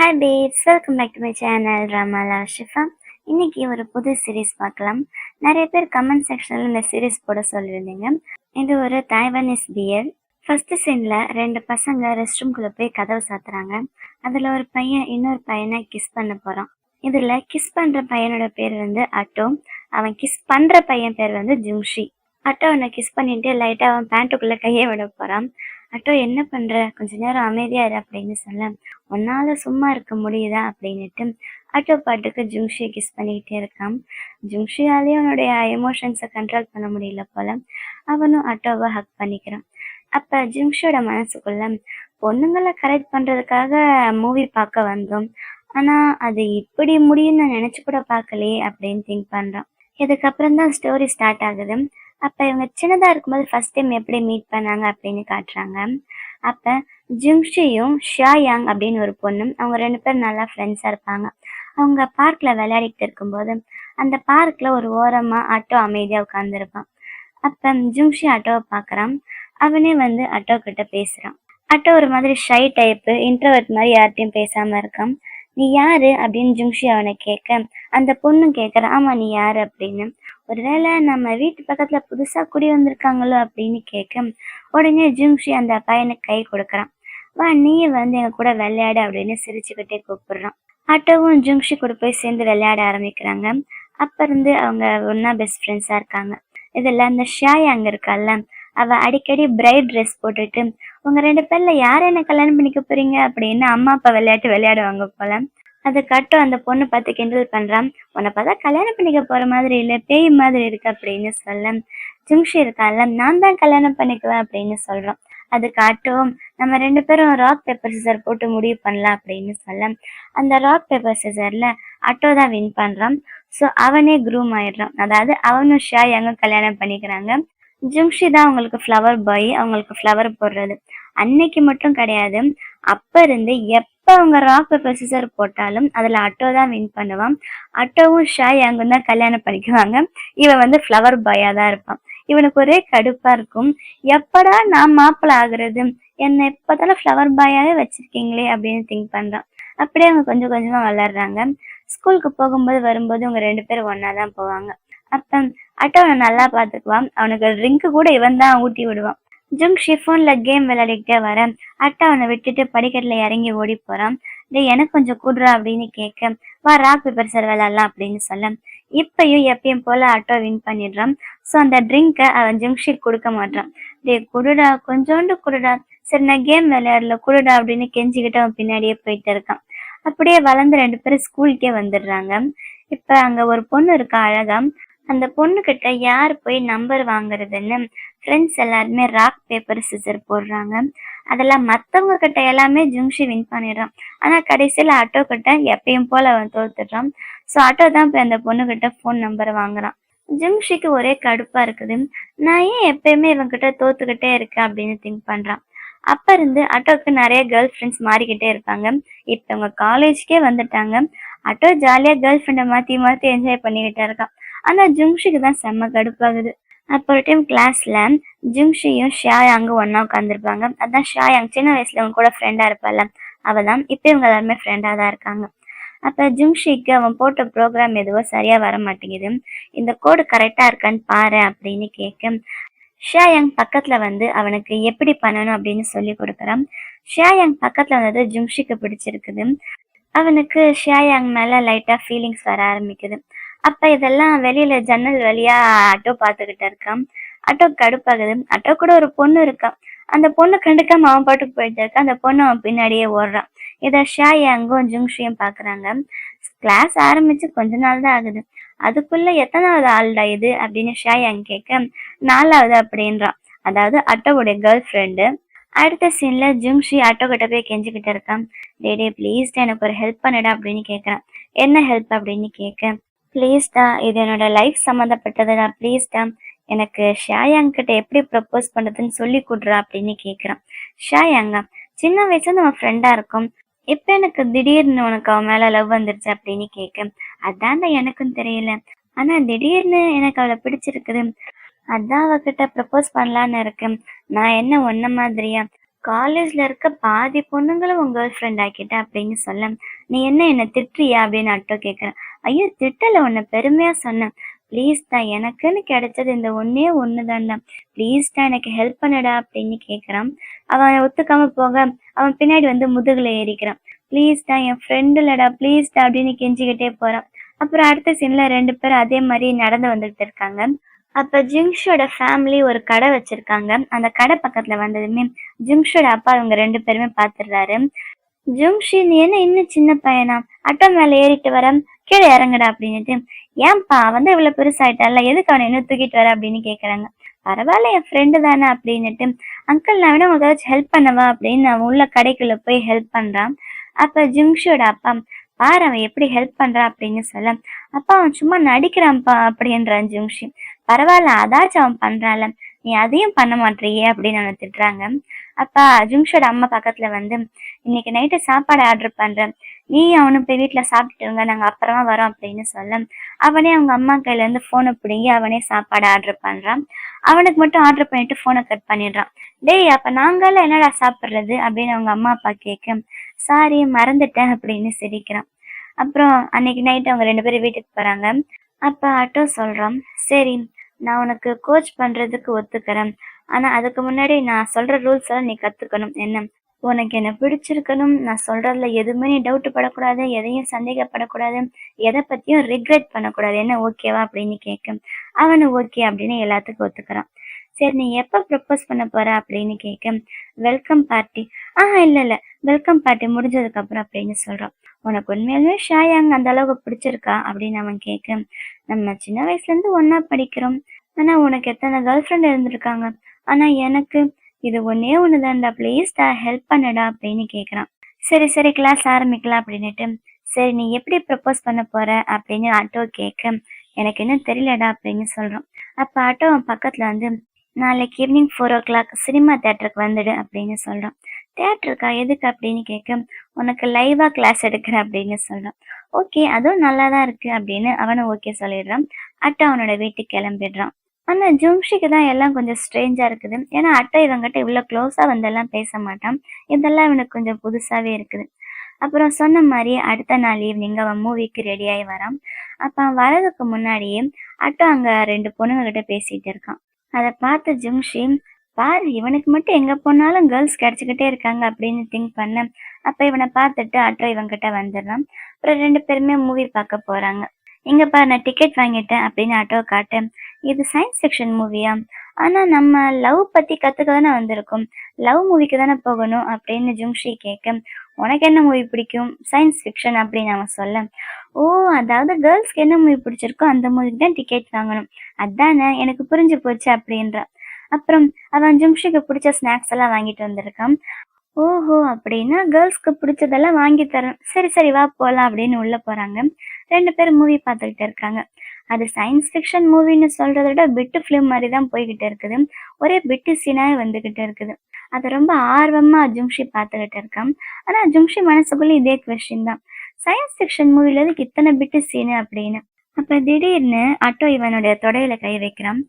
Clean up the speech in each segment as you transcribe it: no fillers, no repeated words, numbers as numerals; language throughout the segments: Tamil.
Hi babes, welcome back to my channel Ramala Shifa. இன்னைக்கு ஒரு புது சீரீஸ் பார்க்கலாம். நிறைய பேர் கமெண்ட் செக்ஷனில் இந்த சீரீஸ் போட சொல்லியிருந்தீங்க. இது ஒரு தைவானீஸ் பியர். ஃபர்ஸ்ட் சீனில் ரெண்டு பசங்க ரெஸ்ட் ரூம்குள்ளே போய் கதவை சாத்துறாங்க. அதில் ஒரு பையன் இன்னொரு பையனை கிஸ் பண்ண போகிறான். இதில் கிஸ் பண்ணுற பையனோட பேர் வந்து அட்டோ. அவன் கிஸ் பண்ணுற பையன் பேர் வந்து ஜுங்ஷி. அட்டோ அவனை கிஸ் பண்ணிட்டு லைட்டாக அவன் பேண்ட்டுக்குள்ளே கையை விட போகிறான். அட்டோ என்ன பண்ற, கொஞ்ச நேரம் அமைதியா இரு அப்படின்னு சொல்ல, உன்னால சும்மா இருக்க முடியுதா அப்படின்னுட்டு அட்டோ பாட்டுக்கு ஜுங்ஷியை கிஸ் பண்ணிக்கிட்டே இருக்கான். ஜுங்ஷியாலேயே அவனுடைய எமோஷன்ஸை கண்ட்ரோல் பண்ண முடியல போல. அவனும் அட்டோவை ஹக் பண்ணிக்கிறான். அப்ப ஜுங்ஷியோட மனசுக்குள்ள, பொண்ணுங்களை கரெக்ட் பண்றதுக்காக மூவி பார்க்க வந்தோம், ஆனா அது இப்படி முடியும்னு நினைச்சு கூட பார்க்கலையே அப்படின்னு திங்க் பண்றான். இதுக்கப்புறம் தான் ஸ்டோரி ஸ்டார்ட் ஆகுது. அப்ப இவங்க சின்னதா இருக்கும்போது ஃபர்ஸ்ட் டைம் எப்படி மீட் பண்ணாங்க அப்படின்னு காட்டுறாங்க. அப்ப ஜுங்ஷியும் ஷியாயாங் அப்படின்னு ஒரு பொண்ணும், அவங்க ரெண்டு பேரும் நல்லா ஃப்ரெண்ட்ஸா இருப்பாங்க. அவங்க பார்க்ல விளையாடிட்டு இருக்கும்போது அந்த பார்க்ல ஒரு ஓரமா ஆட்டோ அமைதியா உட்கார்ந்துருப்பான். அப்ப ஜுங்ஷி ஆட்டோவை பாக்குறான். அவனே வந்து ஆட்டோ கிட்ட பேசுறான். ஆட்டோ ஒரு மாதிரி ஷை டைப்பு, இன்ட்ரோவர்ட் மாதிரி யார்ட்டையும் பேசாம இருக்கான். நீ யாரு அப்படின்னு ஜுங்ஷி அவனை கேட்க, அந்த பொண்ணு கேட்கறான், ஆமா நீ யாரு அப்படின்னு. ஒருவேளை நம்ம வீட்டு பக்கத்துல புதுசா குடி வந்திருக்காங்களோ அப்படின்னு கேட்க, உடனே ஜுங்ஷி அந்த பையனுக்கு கை கொடுக்கறான். வா நீ வந்து எங்க கூட விளையாடு அப்படின்னு சிரிச்சுக்கிட்டே கூப்பிடுறான். ஆட்டோவும் ஜுங்ஷி கூட போய் சேர்ந்து விளையாட ஆரம்பிக்கிறாங்க. அப்ப இருந்து அவங்க ஒன்னா பெஸ்ட் ஃப்ரெண்ட்ஸா இருக்காங்க. இதுல அந்த ஷாய் அங்க இருக்கால, அவ அடிக்கடி பிரைட் ட்ரெஸ் போட்டுட்டு, உங்க ரெண்டு பேர்ல யார என்ன கல்யாணம் பண்ணிக்க போறீங்க அப்படின்னு அம்மா அப்பா விளையாட்டு விளையாடுவாங்க போல. அதுக்கட்டும் அந்த பொண்ணு பார்த்து கிண்டல் பண்றான். உன்னை பார்த்தா கல்யாணம் பண்ணிக்க போற மாதிரி இல்ல, பேய் மாதிரி இருக்கு அப்படின்னு சொல்ல, ஜுங்ஷி இருக்கான்ல, நான் தான் கல்யாணம் பண்ணிக்குவேன் அப்படின்னு சொல்றான். அதுக்காட்டும் நம்ம ரெண்டு பேரும் ராக் பேப்பர் சிசர் போட்டு முடிவு பண்ணலாம் அப்படின்னு சொல்ல, அந்த ராக் பேப்பர் சிசர்ல அட்டோ தான் வின் பண்றான். ஸோ அவனே க்ரூம் ஆயிடுறான். அதாவது அவனும் ஷா யங்கும் கல்யாணம் பண்ணிக்கிறாங்க. ஜுங்ஷி தான் அவங்களுக்கு ஃப்ளவர் பாய், அவங்களுக்கு ஃப்ளவர் போடுறது. அன்னைக்கு மட்டும் கிடையாது, அப்ப இருந்து எப்ப அவங்க ராக் பேப்பர் சிசர் போட்டாலும் அதுல அட்டோ தான் வின் பண்ணுவான். அட்டோவும் ஷா யங்கும் தான் கல்யாணம் பண்ணிக்குவாங்க. இவன் வந்து ஃப்ளவர் பாயா தான் இருப்பான். இவனுக்கு ஒரே கடுப்பா இருக்கும், எப்படா நான் மாப்பிள்ள ஆகுறது, என்னை எப்பதாலும் ஃப்ளவர் பாயாவே வச்சிருக்கீங்களே அப்படின்னு திங்க் பண்றான். அப்படியே அவங்க கொஞ்சம் கொஞ்சமா வளர்றாங்க. ஸ்கூலுக்கு போகும்போது வரும்போது அவங்க ரெண்டு பேரும் ஒன்னாதான் போவாங்க. அப்ப அட்டோ அவனை நல்லா பாத்துக்குவான். அவனுக்கு ட்ரிங்க் கூட இவன் தான் ஊட்டி விடுவான். ஜுங்ஷி போன்ல கேம் விளையாடிக்கிட்டே வர, அட்டா அவனை விட்டுட்டு படிக்கட்டுல இறங்கி ஓடி போறான். டேய் எனக்கு கொஞ்சம் கூடுறா அப்படின்னு கேட்க, வா ராக் பேப்பர் சார் விளையாடலாம் அப்படின்னு சொல்ல, இப்பயும் எப்பயும் போல அட்டோ வின் பண்ணிடுறான். ஸோ அந்த ட்ரிங்கை அவன் ஜுங்ஷி கொடுக்க மாட்டான். டே குடுடா, கொஞ்சோண்டு குடுடா, சரி நான் கேம் விளையாடல குடுடா அப்படின்னு கெஞ்சிக்கிட்டு அவன் பின்னாடியே போயிட்டு இருக்கான். அப்படியே வளர்ந்து ரெண்டு பேரும் ஸ்கூலுக்கே வந்துடுறாங்க. இப்ப அங்க ஒரு பொண்ணு இருக்கா அழகா. அந்த பொண்ணு கிட்ட யார் போய் நம்பர் வாங்குறதுன்னு ஃப்ரெண்ட்ஸ் எல்லாருமே ராக் பேப்பர் சிசர் போடுறாங்க. அதெல்லாம் மத்தவங்க கிட்ட எல்லாமே ஜுங்ஷி வின் பண்ணிடுறான். ஆனா கடைசியில ஆட்டோ கிட்ட எப்பயும் போல அவன் தோத்துடுறான். ஸோ ஆட்டோ தான் போய் அந்த பொண்ணு கிட்ட போன் நம்பர் வாங்குறான். ஜுங்ஷிக்கு ஒரே கடுப்பா இருக்குது, நான் ஏன் எப்பயுமே இவன் கிட்ட தோத்துக்கிட்டே இருக்கேன் அப்படின்னு திங்க் பண்றான். அப்ப இருந்து ஆட்டோக்கு நிறைய கேர்ள் ஃப்ரெண்ட்ஸ் மாறிக்கிட்டே இருப்பாங்க. இப்ப இவங்க காலேஜ்க்கே வந்துட்டாங்க. ஆட்டோ ஜாலியா கேர்ள் ஃப்ரெண்டை மாத்தி மாத்தி என்ஜாய் பண்ணிக்கிட்டே இருக்கான். ஆனா ஜுங்ஷிக்கு தான் செம்ம கடுப்பாகுது. அப்போ ஒரு டைம் கிளாஸ்ல ஜுங்ஷியும் ஷாயாங்கும் ஒன்னா உட்காந்துருப்பாங்க. அதான் ஷாயாங் சின்ன வயசுல அவங்க கூட ஃப்ரெண்டா இருப்பாள், அவதான். இப்ப இவங்க எல்லாருமே ஃப்ரெண்டா தான் இருக்காங்க. அப்ப ஜுங்ஷிக்கு அவன் போட்ட ப்ரோக்ராம் எதுவோ சரியா வர மாட்டேங்குது. இந்த கோடு கரெக்டா இருக்கான்னு பாரு அப்படின்னு கேட்க, ஷாயாங் பக்கத்துல வந்து அவனுக்கு எப்படி பண்ணணும் அப்படின்னு சொல்லி கொடுக்குறான். ஷாயாங் பக்கத்துல வந்தது ஜுங்ஷிக்கு பிடிச்சிருக்குது. அவனுக்கு ஷியாயாங் மேல லைட்டா ஃபீலிங்ஸ் வர ஆரம்பிக்குது. அப்ப இதெல்லாம் வெளியில ஜன்னல் வழியா அட்டோ பாத்துக்கிட்டு இருக்கான். அட்டோ கடுப்பாகுது. அட்டோ கூட ஒரு பொண்ணு இருக்கான். அந்த பொண்ணு கண்டுக்காம அவன் பாட்டுக்கு போயிட்டு இருக்கான். அந்த பொண்ணு அவன் பின்னாடியே ஓடுறான். இத ஷியாயாங்கும் ஜுங்ஷியும் பாக்குறாங்க. கிளாஸ் ஆரம்பிச்சு கொஞ்ச நாள் தான் ஆகுது, அதுக்குள்ள எத்தனாவது ஆள்டா இது அப்படின்னு ஷியாயாங் கேட்க, நாலாவது அப்படின்றான். அதாவது அட்டோவுடைய கேர்ள் ஃப்ரெண்டு. அடுத்த சீன்ல ஜுங்ஷி ஆட்டோ கிட்ட போய் கெஞ்சிக்கிட்டு இருக்கான். டே ப்ளீஸ் எனக்கு ஒரு ஹெல்ப் பண்ணுடா அப்படின்னு கேட்கறான். என்ன ஹெல்ப் அப்படின்னு கேட்க, ப்ளீஸ் தான், இது என்னோட லைஃப் சம்மந்தப்பட்டதுடா, ப்ளீஸ் தான், எனக்கு ஷாயாங் கிட்ட எப்படி ப்ரப்போஸ் பண்றதுன்னு சொல்லி கொடுறா அப்படின்னு கேட்கறான். ஷாயாங்கா, சின்ன வயசுல நம்ம ஃப்ரெண்டா இருக்கும், இப்ப எனக்கு திடீர்னு உனக்கு அவன் மேல லவ் வந்துருச்சு அப்படின்னு கேட்க, அதான்டா எனக்கும் தெரியல, ஆனா திடீர்னு எனக்கு அவளை பிடிச்சிருக்குது, அதான் அவகிட்ட ப்ரப்போஸ் பண்ணலான்னு இருக்கேன். நான் என்ன ஒன்ன மாதிரியா, காலேஜ்ல இருக்க பாதி பொண்ணுங்கள உன் கேர்ள் ஃப்ரெண்ட் ஆக்கிட்ட அப்படின்னு சொல்ல, நீ என்ன திட்டுறியா அப்படின்னு அட்டோ கேக்குறேன். ஐயோ திட்டல, உன்னை பெருமையா சொன்னேன். ப்ளீஸ்டா, எனக்குன்னு கிடைச்சது இந்த ஒண்ணே ஒண்ணுதான்டா, ப்ளீஸ்டா எனக்கு ஹெல்ப் பண்ணுடா அப்படின்னு கேக்குறான். அவன் ஒத்துக்காம போக அவன் பின்னாடி வந்து முதுகுல ஏறிக்கிறான். ப்ளீஸ்டா, என் ஃப்ரெண்டு இல்லடா, ப்ளீஸ்டா அப்படின்னு கெஞ்சிக்கிட்டே போறான். அப்புறம் அடுத்த சீன்ல 2 பேரும் அதே மாதிரி நடந்து வந்துட்டு இருக்காங்க. அப்ப ஜிங்ஷோட ஃபேமிலி ஒரு கடை வச்சிருக்காங்க. அந்த கடை பக்கத்துல வந்ததுமே ஜிங்ஷோட அப்பா இவங்க 2 பேருமே பாத்துடுறாரு. ஜுங்ஷி, நீ என்ன இன்னும் சின்ன பையனா? ஆட்டோ மேல ஏறிட்டு வர, கீழே இறங்குடா அப்படின்னுட்டு. ஏன்பா அவன் தான் இவ்வளவு பெருசாயிட்டான்ல, எதுக்கு அவனை இன்னும் தூக்கிட்டு வர அப்படின்னு கேக்குறாங்க. பரவாயில்ல, என் ஃப்ரெண்டு தானே அப்படின்னுட்டு. அங்கிள், நான் வேணா உங்களுக்கு ஏதாச்சும் ஹெல்ப் பண்ணவா அப்படின்னு அவன் உள்ள கடைக்குள்ள போய் ஹெல்ப் பண்றான். அப்ப ஜுங்ஷியோட அப்பா, பாரு அவன் எப்படி ஹெல்ப் பண்றான் அப்படின்னு சொல்ல, அப்பா அவன் சும்மா நடிக்கிறான்ப்பா அப்படின்றான் ஜுங்ஷி. பரவாயில்ல, அதாச்சும் அவன் பண்றான்ல, நீ அதையும் பண்ண மாட்டியே அப்படின்னு அவனை திட்டுறாங்க. அப்பா ஜுங்ஷோட அம்மா பக்கத்துல வந்து, இன்னைக்கு நைட்டு சாப்பாடு ஆர்டர் பண்றேன், நீ அவனு போய் வீட்டுல சாப்பிட்டுட்டு இருங்க, நாங்க அப்புறமா வரோம் அப்படின்னு சொல்ல, அவனே அவங்க அம்மா கையில இருந்து போனை பிடுங்கி அவனே சாப்பாடு ஆர்டர் பண்றான். அவனுக்கு மட்டும் ஆர்டர் பண்ணிட்டு போனை கட் பண்ணிடுறான். டேய், அப்ப நாங்கெல்லாம் என்னடா சாப்பிடுறது அப்படின்னு அவங்க அம்மா அப்பா கேட்க, சாரி மறந்துட்டேன் அப்படின்னு சிரிக்கிறான். அப்புறம் அன்னைக்கு நைட் அவங்க 2 பேரும் வீட்டுக்கு போறாங்க. அப்ப ஆட்டோ சொல்றான், சரி நான் உனக்கு கோச் பண்றதுக்கு ஒத்துக்கிறேன், ஆனா அதுக்கு முன்னாடி நான் சொல்ற ரூல்ஸ் எல்லாம் நீ கத்துக்கணும். என்ன, உனக்கு என்ன பிடிச்சிருக்கணும், நான் சொல்றதுல எதுவுமே நீ டவுட் படக்கூடாது, எதையும் சந்தேகப்படக்கூடாது, எதை பத்தியும் ரிக்ரெட் பண்ணக்கூடாது, என்ன ஓகேவா அப்படின்னு கேட்க, அவனு ஓகே அப்படின்னு எல்லாத்துக்கும் ஒத்துக்கிறான். சரி நீ எப்ப ப்ரப்போஸ் பண்ண போற அப்படின்னு கேட்க, வெல்கம் பார்ட்டி. இல்ல வெல்கம் பார்ட்டி முடிஞ்சதுக்கு அப்புறம் அப்படின்னு சொல்றான். உனக்கு உண்மையாலுமே ஷாயாங் அந்த அளவுக்கு பிடிச்சிருக்கா அப்படின்னு அவன் கேட்க, நம்ம சின்ன வயசுல இருந்து ஒன்னா படிக்கிறோம், ஆனா உனக்கு எத்தனை கேர்ள் ஃப்ரெண்ட் இருந்திருக்காங்க, ஆனா எனக்கு இது ஒன்னே ஒண்ணுதான்டா, ப்ளீஸ்டா ஹெல்ப் பண்ணுடா அப்படின்னு கேக்குறான். சரி சரி கிளாஸ் ஆரம்பிக்கலாம் அப்படின்னுட்டு, சரி நீ எப்படி ப்ரப்போஸ் பண்ண போற அப்படின்னு ஆட்டோ கேட்க, எனக்கு இன்னும் தெரியலடா அப்படின்னு சொல்றான். அப்ப ஆட்டோ அவன் பக்கத்துல வந்து, நாளைக்கு ஈவினிங் 4 o'clock சினிமா தியேட்டருக்கு வந்துடு அப்படின்னு சொல்றான். தியேட்டருக்கா, எதுக்கு அப்படின்னு கேட்க, உனக்கு லைவா கிளாஸ் எடுக்கிறேன் அப்படின்னு சொல்றான். ஓகே, அதுவும் நல்லாதான் இருக்கு அப்படின்னு அவனும் ஓகே சொல்லிடுறான். அட்டா அவனோட வீட்டுக்கு கிளம்பிடுறான். ஆனா ஜும்ஷிக்கு தான் எல்லாம் கொஞ்சம் ஸ்ட்ரேஞ்சா இருக்குது. ஏன்னா அட்டை இவங்கிட்ட இவ்வளவு க்ளோஸா வந்தெல்லாம் பேச மாட்டான். இதெல்லாம் இவனுக்கு கொஞ்சம் புதுசாவே இருக்குது. அப்புறம் சொன்ன மாதிரி அடுத்த நாள் ஈவினிங் அவன் மூவிக்கு ரெடி ஆகி வரான். அப்ப அவன் வரதுக்கு முன்னாடியே அட்டா அங்க 2 பொண்ணுங்க கிட்ட பேசிட்டு இருக்கான். அதை பார்த்த ஜும்ஷி, பாரு இவனுக்கு மட்டும் எங்க போனாலும் கேர்ள்ஸ் கிடைச்சுக்கிட்டே இருக்காங்க அப்படின்னு திங்க் பண்ண. அப்ப இவனை பார்த்துட்டு அட்டோ இவன்கிட்ட வந்துடுறான். அப்புறம் 2 பேருமே மூவி பார்க்க போறாங்க. இங்க பாரு, நான் டிக்கெட் வாங்கிட்டேன் அப்படின்னு ஆட்டோ காட்டேன். இது சயின்ஸ் ஃபிக்ஷன் மூவியா? ஆனா நம்ம லவ் பத்தி கத்துக்க தானே வந்திருக்கோம், லவ் மூவிக்கு தானே போகணும் அப்படின்னு ஜுங்ஷி கேட்க, உனக்கு என்ன மூவி பிடிக்கும், சயின்ஸ் ஃபிக்ஷன் அப்படின்னு அவன் சொல்ல, ஓ அதாவது கேர்ள்ஸ்க்கு என்ன மூவி பிடிச்சிருக்கோ அந்த மூவிக்கு தான் டிக்கெட் வாங்கணும், அதானே, எனக்கு புரிஞ்சு போச்சு அப்படின்ற. அப்புறம் அவன் ஜுங்ஷிக்கு பிடிச்ச ஸ்நாக்ஸ் எல்லாம் வாங்கிட்டு வந்திருக்கான். ஓஹோ, அப்படின்னா கேர்ள்ஸ்க்கு பிடிச்சதெல்லாம் வாங்கி தரேன், சரி சரி வா போலாம் அப்படின்னு உள்ள போறாங்க. 2 பேரும் மூவி பார்த்துக்கிட்டு இருக்காங்க. அது சயின்ஸ் ஃபிக்ஷன் மூவின்னு சொல்றதை விட பிட்டு ஃபிலிம் மாதிரி தான் போய்கிட்டு இருக்குது. ஒரே பிட்டு சீனாவே வந்துகிட்டு இருக்குது. அதை ரொம்ப ஆர்வமா ஜுங்ஷி பார்த்துக்கிட்டு இருக்கான். ஆனா ஜுங்ஷி மனசுக்குள்ள இதே கொஸ்டின் தான், சயின்ஸ் ஃபிக்ஷன் மூவில எதுக்கு இத்தனை பிட்டு சீனு அப்படின்னு. அப்ப திடீர்னு ஆட்டோ இவனுடைய தொடையில கை வைக்கிறான்.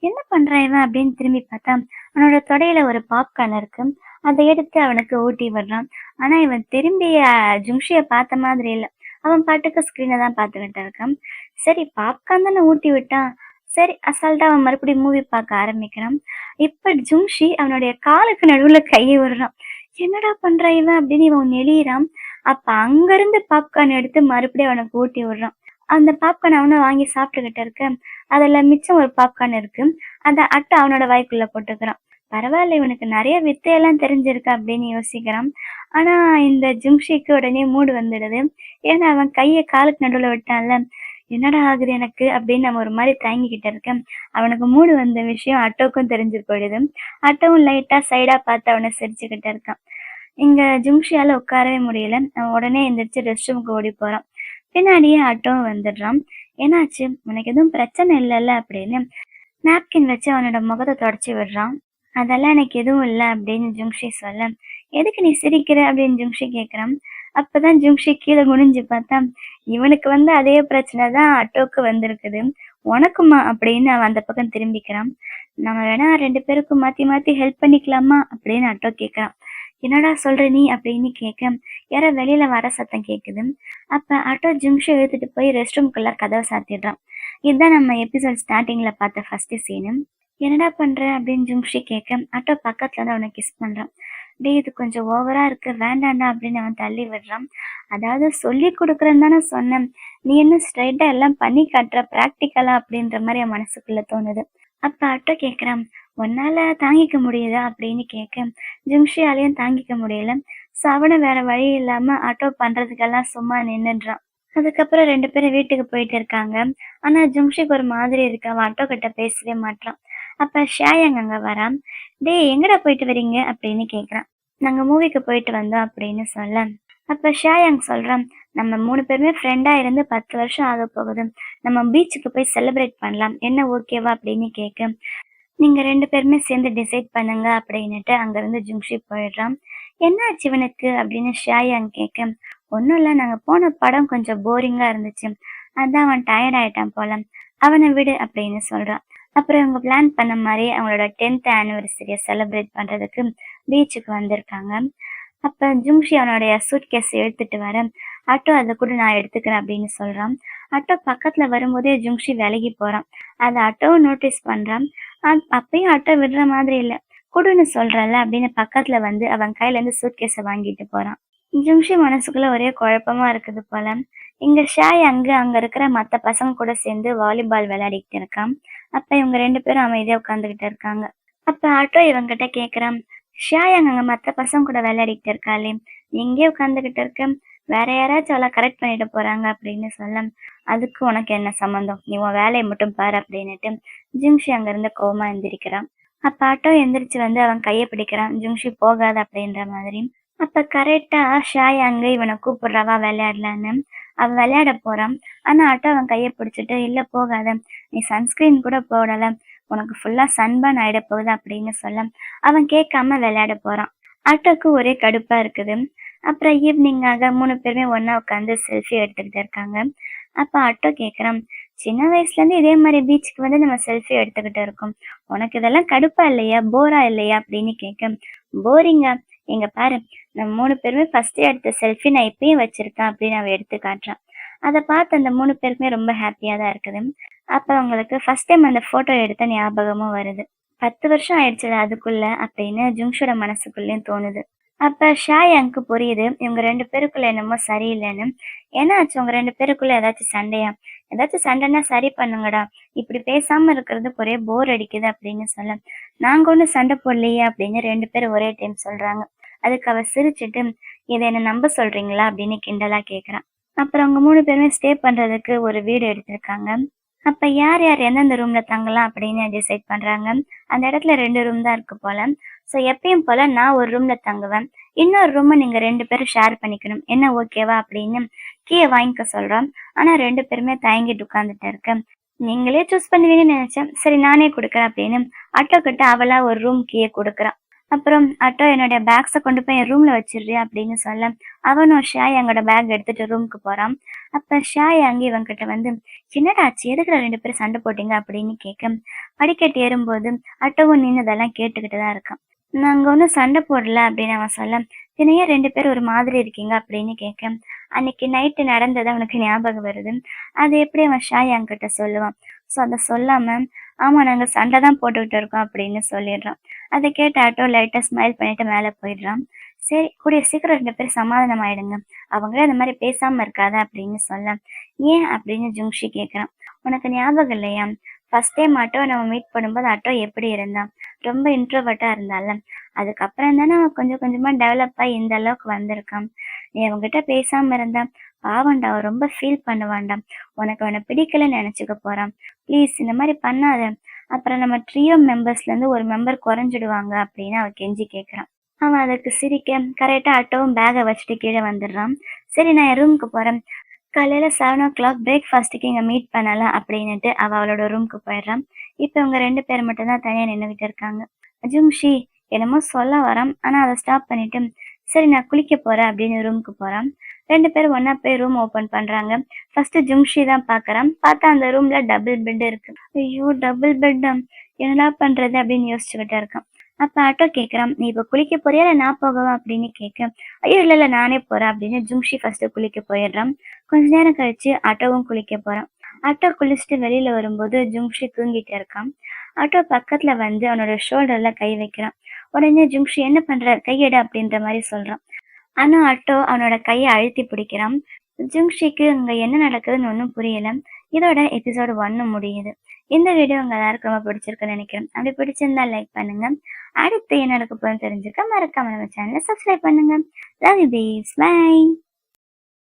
என்ன பண்றான் இவன் அப்படின்னு திரும்பி பார்த்தா அவனோட தொடையில ஒரு பாப்கார்ன் இருக்கு. அதை எடுத்து அவனுக்கு ஊட்டி விடுறான். ஆனா இவன் திரும்பி ஜுங்ஷிய பார்த்த மாதிரி இல்ல, அவன் பாட்டுக்கு ஸ்கிரீனை தான் பார்த்துக்கிட்டு இருக்கான். சரி பாப்கார்ன் தானே ஊட்டி விட்டான், சரி அசால்ட்டா அவன் மறுபடியும் மூவி பார்க்க ஆரம்பிக்கிறான். இப்ப ஜுங்ஷி அவனுடைய காலுக்கு நடுவுல கையை விடுறான். என்னடா பண்றா இவன் அப்படின்னு இவன் நெளியிறான். அப்ப அங்க இருந்து பாப்கார்ன் எடுத்து மறுபடியும் அவனுக்கு ஊட்டி விடுறான். அந்த பாப்கார்ன் அவனும் வாங்கி சாப்பிட்டுக்கிட்டு இருக்க, அதுல மிச்சம் ஒரு பாப்கார்ன் இருக்கு, அந்த அட்டை அவனோட வாய்க்குள்ள போட்டுக்கிறான். பரவாயில்ல, இவனுக்கு நிறைய வித்தையெல்லாம் தெரிஞ்சிருக்கு அப்படின்னு யோசிக்கிறான். ஆனா இந்த ஜுங்ஷிக்கு உடனே மூடு வந்துடுது. ஏன்னா அவன் கையை காலுக்கு நடுவுல விட்டான்ல, என்னடா ஆகுது எனக்கு அப்படின்னு நம்ம ஒரு மாதிரி தயங்கிக்கிட்டு இருக்கேன். அவனுக்கு மூடு வந்த விஷயம் அட்டோக்கும் தெரிஞ்சு போயிடுது. அட்டோவும் லைட்டா சைடா பார்த்து அவனை சிரிச்சுக்கிட்டு இருக்கான். இங்க ஜுங்ஷியால உட்காரவே முடியல. அவன் உடனே எந்திரிச்சு ரெஸ்ட் ரூமுக்கு ஓடி போறான். பின்னாடியே ஆட்டோவும் வந்துடுறான். என்னாச்சு, உனக்கு எதுவும் பிரச்சனை இல்லைல்ல அப்படின்னு நாப்கின் வச்சு அவனோட முகத்தை தொடச்சி விடுறான். அதெல்லாம் எனக்கு எதுவும் இல்லை அப்படின்னு ஜுங்ஷி சொல்ல, எதுக்கு நீ சிரிக்கிற அப்படின்னு ஜுங்ஷி கேட்குறான். அப்பதான் ஜுங்ஷி கீழே குனிஞ்சு பார்த்தா இவனுக்கு வந்து அதே பிரச்சனை தான் அட்டோக்கு வந்திருக்குது, உனக்குமா அப்படின்னு அவன் அந்த பக்கம் திரும்பிக்கிறான். நம்ம வேணா 2 பேருக்கும் மாத்தி மாத்தி ஹெல்ப் பண்ணிக்கலாமா அப்படின்னு அட்டோ கேட்கறான். என்னடா சொல்ற நீ அப்படின்னு கேட்க யாரோ வெளியில வர சத்தம் கேக்குது. அப்ப ஆட்டோ ஜிம்ஷை இழுத்துட்டு போய் ரெஸ்ட் ரூம்குள்ள கதவை சாத்திடுறான். இதுதான் நம்ம எபிசோட் ஸ்டார்டிங்ல பார்த்த ஃபர்ஸ்ட் சீனு. என்னடா பண்ற அப்படின்னு ஜிம்ஷி கேட்க ஆட்டோ பக்கத்துல இருந்து அவனை கிஸ் பண்றான். டேய் இது கொஞ்சம் ஓவரா இருக்கு, வேண்டாண்டா அப்படின்னு அவன் தள்ளி விடுறான். அதாவது சொல்லி கொடுக்குறேன்னு தானே சொன்னேன், நீ என்ன ஸ்ட்ரைட்டா எல்லாம் பண்ணி காட்டுற பிராக்டிக்கலா அப்படின்ற மாதிரி அவன் மனசுக்குள்ள தோணுது. அப்ப ஆட்டோ கேக்குறான், உன்னால தாங்கிக்க முடியுதா அப்படின்னு கேட்க ஜிம்ஷியாலையும் தாங்கிக்க முடியல. ஸோ அவனும் வேற வழி இல்லாம ஆட்டோ பண்றதுக்கெல்லாம் சும்மா நின்னுடுறான். அதுக்கப்புறம் 2 பேரும் வீட்டுக்கு போயிட்டு இருக்காங்க. ஆனா ஜிம்ஷிக்கு ஒரு மாதிரி இருக்கு, அவன் ஆட்டோ கிட்ட பேசவே மாட்டான். அப்ப ஷாயங் அங்க வரான். டேய் எங்கடா போயிட்டு வரீங்க அப்படின்னு கேக்குறான். நாங்க மூவிக்கு போயிட்டு வந்தோம் அப்படின்னு சொல்ல, அப்ப ஷாயங் சொல்றான், நம்ம 3 பேருமே ஃப்ரெண்டா இருந்து 10 வருஷம் ஆக போகுது, நம்ம பீச்சுக்கு போய் செலிப்ரேட் பண்ணலாம், என்ன ஓகேவா அப்படின்னு கேட்க, நீங்க 2 பேருமே சேர்ந்து டிசைட் பண்ணுங்க அப்படின்னுட்டு அங்கிருந்து ஜிம்ஷி போயிடுறான். என்ன ஆச்சு இவனுக்கு அப்படின்னு ஷாயாங் கேட்க, ஒன்றும் இல்லை, நாங்கள் போன படம் கொஞ்சம் போரிங்கா இருந்துச்சு, அதான் அவன் டயர்ட் ஆயிட்டான் போல, அவனை விடு அப்படின்னு சொல்றான். அப்புறம் இவங்க பிளான் பண்ண மாதிரி அவங்களோட 10th ஆனிவர்சரியை செலிப்ரேட் பண்றதுக்கு பீச்சுக்கு வந்திருக்காங்க. அப்ப ஜிம்ஷி அவனுடைய சூட்கேஸ் எடுத்துட்டு வர, ஆட்டோ அதை கூட நான் எடுத்துக்கிறேன் அப்படின்னு சொல்றான். ஆட்டோ பக்கத்துல வரும்போதே ஜிம்ஷி விலகி போறான். அதை ஆட்டோவும் நோட்டீஸ் பண்றான். அப்பயும் ஆட்டோ விடுற மாதிரி இல்ல, குடுன்னு சொல்றல அப்படின்னு பக்கத்துல வந்து அவன் கையில இருந்து சூட்கேஸை வாங்கிட்டு போறான். ஜிம்ஷி மனசுக்குள்ள ஒரே குழப்பமா இருக்குது போல. இங்க ஷாய் அங்க இருக்கிற மத்த பசங்க கூட சேர்ந்து வாலிபால் விளையாடிக்கிட்டு இருக்கான். அப்ப இவங்க 2 பேரும் அமைதியா உட்காந்துக்கிட்டு இருக்காங்க. அப்ப ஆட்டோ இவங்கிட்ட கேக்குறான், ஷாய் அங்க மத்த பசங்க கூட விளையாடிக்கிட்டு இருக்காளே, நீ எங்கேயே உட்காந்துக்கிட்டு இருக்க, வேற யாராச்சும் அவளை கரெக்ட் பண்ணிட்டு போறாங்க அப்படின்னு சொல்ல, அதுக்கு உனக்கு என்ன சம்மந்தம், நீ உன் வேலையை மட்டும் பாரு அப்படின்னுட்டு ஜிம்ஷி அங்க இருந்து கோவமா எந்திரிக்கிறான். அப்ப ஆட்டோ எந்திரிச்சு வந்து அவன் கையை பிடிக்கிறான், ஜிம்ஷி போகாத அப்படின்ற மாதிரி. அப்ப கரெக்டா ஷாய் அங்க இவனை கூப்பிடுறவா விளையாடலான்னு அவன் விளையாட போறான். ஆனா ஆட்டோ அவன் கையை பிடிச்சிட்டு, இல்ல போகாத, நீ சன்ஸ்கிரீன் கூட போடல, உனக்கு ஃபுல்லா சன்பர்ன் ஆயிட போகுது அப்படின்னு சொல்ல அவன் கேட்காம விளையாட போறான். ஆட்டோக்கு ஒரே கடுப்பா இருக்குது. அப்புறம் ஈவினிங் ஆக 3 பேருமே ஒன்னா உட்காந்து செல்ஃபி எடுத்துக்கிட்டு இருக்காங்க. அப்ப ஆட்டோ கேக்குறான், சின்ன வயசுல இருந்து இதே மாதிரி பீச்சுக்கு வந்து நம்ம செல்ஃபி எடுத்துக்கிட்டு இருக்கோம், உனக்கு இதெல்லாம் கடுப்பா இல்லையா, போரா இல்லையா அப்படின்னு கேட்க, போரிங்கா, எங்க பாரு, நம்ம 3 பேருமே ஃபர்ஸ்ட் எடுத்த செல்ஃபி நான் இப்பயும் வச்சிருக்கேன் அப்படின்னு அவன் எடுத்து காட்டுறான். அதை பார்த்து அந்த 3 பேருக்குமே ரொம்ப ஹாப்பியா தான் இருக்குது. அப்ப அவங்களுக்கு ஃபர்ஸ்ட் டைம் அந்த போட்டோ எடுத்த ஞாபகமும் வருது. 10 வருஷம் ஆயிடுச்சுல அதுக்குள்ள அப்படின்னு ஜுங்ஷோட மனசுக்குள்ளேயும் தோணுது. அப்ப ஷாயாங்க்கு புரியுது இவங்க 2 பேருக்குள்ள என்னமோ சரியில்லைன்னு. ஏன்னாச்சு உங்க 2 பேருக்குள்ள ஏதாச்சும் சண்டையா, ஏதாச்சும் சண்டைன்னா சரி பண்ணுங்கடா, இப்படி பேசாம இருக்கிறதுக்கு ஒரே போர் அடிக்குது அப்படின்னு சொல்ல, நாங்க ஒன்னும் சண்டை போடலையே அப்படின்னு 2 பேரும் ஒரே டைம் சொல்றாங்க. அதுக்கு அவ சிரிச்சுட்டு, இதை என்ன நம்ப சொல்றீங்களா அப்படின்னு கிண்டலா கேக்குறான். அப்புறம் அவங்க 3 பேருமே ஸ்டே பண்றதுக்கு ஒரு வீடு எடுத்திருக்காங்க. அப்ப யார் யார் எந்தெந்த ரூம்ல தங்கலாம் அப்படின்னு டிசைட் பண்றாங்க. அந்த இடத்துல 2 ரூம் தான் இருக்கு போல. ஸோ எப்பயும் போல நான் ஒரு ரூம்ல தங்குவேன், இன்னொரு ரூமை நீங்க 2 பேரும் ஷேர் பண்ணிக்கணும், என்ன ஓகேவா அப்படின்னு கீயை வாங்கிக்க சொல்றான். ஆனா 2 பேருமே தயங்கிட்டு உட்கார்ந்துட்டு இருக்க. நீங்களே சூஸ் பண்ணுவீங்கன்னு நினைச்சேன், சரி நானே கொடுக்குறேன் அப்படின்னு ஆட்டோ கிட்ட அவளா ஒரு ரூம் கீயை கொடுக்குறான். அப்புறம் ஆட்டோ என்னுடைய பேக்ஸை கொண்டு போய் என் ரூம்ல வச்சிடுறியா அப்படின்னு சொல்ல அவனும் ஷாய் எங்களோட பேக் எடுத்துட்டு ரூமுக்கு போறான். அப்ப ஷாய் அங்கே இவன் கிட்ட வந்து, என்னடா ஆச்சு, எதுக்குள்ள 2 பேரும் சண்டை போட்டீங்க அப்படின்னு கேட்க, படிக்கட்டு ஏறும்போது ஆட்டோவும் நின்னதெல்லாம் கேட்டுக்கிட்டு தான் இருக்கான். நாங்க ஒன்றும் சண்டை போடல அப்படின்னு அவன் சொல்ல, தினையே 2 பேரும் ஒரு மாதிரி இருக்கீங்க அப்படின்னு கேட்க, அன்னைக்கு நைட்டு நடந்தது அவனுக்கு ஞாபகம் வருது. அது எப்படி அவன் ஷாய் என்கிட்ட சொல்லுவான். ஸோ அதை சொல்லாம, ஆமா நாங்க சண்டை தான் போட்டுக்கிட்டு இருக்கோம் அப்படின்னு சொல்லிடுறான். அதை கேட்ட ஆட்டோ லைட்டா ஸ்மைல் பண்ணிட்டு மேல போயிடுறான். சரி கூடிய சீக்கிரம் 2 பேரும் சமாதானம் ஆயிடுங்க, அவங்களே அந்த மாதிரி பேசாம இருக்காத அப்படின்னு சொல்ல, ஏன் அப்படின்னு ஜுங்ஷி கேக்குறான். உனக்கு ஞாபகம் இல்லையா, ஃபர்ஸ்ட் டைம் ஆட்டோ நம்ம மீட் பண்ணும்போது ஆட்டோ எப்படி இருந்தான், ரொம்ப இன்ட்ரோவர்ட்டா இருந்தால, அதுக்கப்புறம் தானே அவன் கொஞ்சம் கொஞ்சமா டெவலப் ஆகி இந்த அளவுக்கு வந்திருக்கான். நீ அவங்ககிட்ட பேசாம இருந்தா பாவண்டா, அவன் ரொம்ப ஃபீல் பண்ணுவான்டா, உனக்கு அவனை பிடிக்கலன்னு நினைச்சுக்க போறான், ப்ளீஸ் இந்த மாதிரி பண்ணாத, அப்புறம் நம்ம ட்ரியோ மெம்பர்ஸ்ல இருந்து ஒரு மெம்பர் குறைஞ்சிடுவாங்க அப்படின்னு அவன் கெஞ்சி கேட்கறான். அவன் அதுக்கு சிரிக்க கரெக்டா ஆட்டோவும் பேகை வச்சுட்டு கீழே வந்துடுறான். சரி நான் என் ரூமுக்கு போறேன், காலையில 7 o'clock பிரேக்ஃபாஸ்ட்டுக்கு இங்க மீட் பண்ணலாம் அப்படின்னுட்டு அவளோட ரூமுக்கு போயிடுறான். இப்ப இவங்க 2 பேர் மட்டும் தான் தனியா நின்றுகிட்டு இருக்காங்க. ஜுங்ஷி என்னமோ சொல்ல வரான், ஆனா அதை ஸ்டாப் பண்ணிட்டு, சரி நான் குளிக்க போறேன் அப்படின்னு ரூமுக்கு போறான். 2 பேரும் ஒன்னா போய் ரூம் ஓபன் பண்றாங்க. ஃபர்ஸ்ட் ஜுங்ஷி தான் பாக்குறான். பார்த்தா அந்த ரூம்ல டபுள் பெட் இருக்கு. ஐயோ டபுள் பெட், என்னடா பண்றது அப்படின்னு யோசிச்சுக்கிட்டே இருக்கான். அப்ப ஆட்டோ கேக்குறான், நீ இப்ப குளிக்க போறியா இல்ல நான் போகவா அப்படின்னு கேட்க, ஐயோ இல்ல இல்ல நானே போறேன் அப்படின்னு ஜுங்ஷி ஃபர்ஸ்ட் குளிக்க போயிடுறான். கொஞ்ச நேரம் கழிச்சு ஆட்டோவும் குளிக்க போறான். ஆட்டோ குளிச்சுட்டு வெளியில வரும்போது ஜுங்ஷி தூங்கிட்டு இருக்கான். ஆட்டோ பக்கத்துல வந்து அவனோட ஷோல்டர்ல கை வைக்கிறான். உடனே ஜுங்ஷி என்ன பண்ற கையெடு அப்படின்ற மாதிரி சொல்றான். ஆனா ஆட்டோ அவனோட கையை அழுத்தி பிடிக்கிறான். ஜுங்ஷிக்கு அங்க என்ன நடக்குதுன்னு ஒன்றும் புரியல. இதோட எபிசோடு 1 முடியுது. இந்த வீடியோ உங்க எல்லாருக்கும் ரொம்ப பிடிச்சிருக்குன்னு நினைக்கிறேன். அப்படி பிடிச்சிருந்தா லைக் பண்ணுங்க. அடுத்து என்ன நடக்க போகுதுன்னு தெரிஞ்சுக்க மறக்காம நம்ம சேனலை சப்ஸ்கிரைப் பண்ணுங்க. லவ் யூ பேஸ். பை.